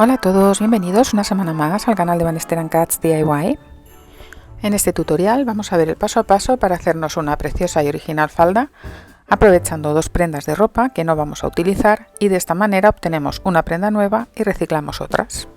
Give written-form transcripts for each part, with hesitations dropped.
Hola a todos, bienvenidos una semana más al canal de Vanesther Cats DIY. En este tutorial vamos a ver el paso a paso para hacernos una preciosa y original falda, aprovechando dos prendas de ropa que no vamos a utilizar y de esta manera obtenemos una prenda nueva y reciclamos otras.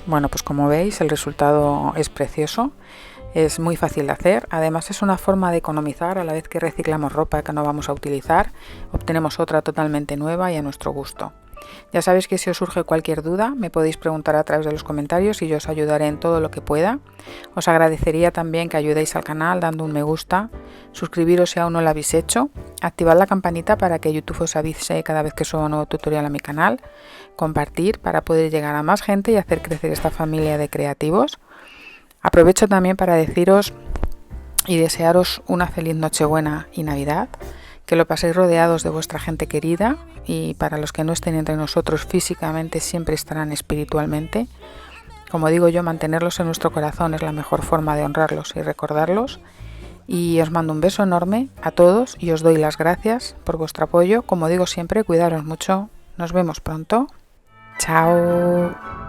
Bueno, pues como veis el resultado es precioso, es muy fácil de hacer, además es una forma de economizar a la vez que reciclamos ropa que no vamos a utilizar, obtenemos otra totalmente nueva y a nuestro gusto. Ya sabéis que si os surge cualquier duda me podéis preguntar a través de los comentarios y yo os ayudaré en todo lo que pueda. Os agradecería también que ayudéis al canal dando un me gusta, suscribiros si aún no lo habéis hecho, activad la campanita para que YouTube os avise cada vez que suba un nuevo tutorial a mi canal, compartir para poder llegar a más gente y hacer crecer esta familia de creativos. Aprovecho también para deciros y desearos una feliz Nochebuena y Navidad, que lo paséis rodeados de vuestra gente querida y para los que no estén entre nosotros físicamente siempre estarán espiritualmente. Como digo yo, mantenerlos en nuestro corazón es la mejor forma de honrarlos y recordarlos. Y os mando un beso enorme a todos y os doy las gracias por vuestro apoyo. Como digo siempre, cuidaros mucho. Nos vemos pronto. Chao.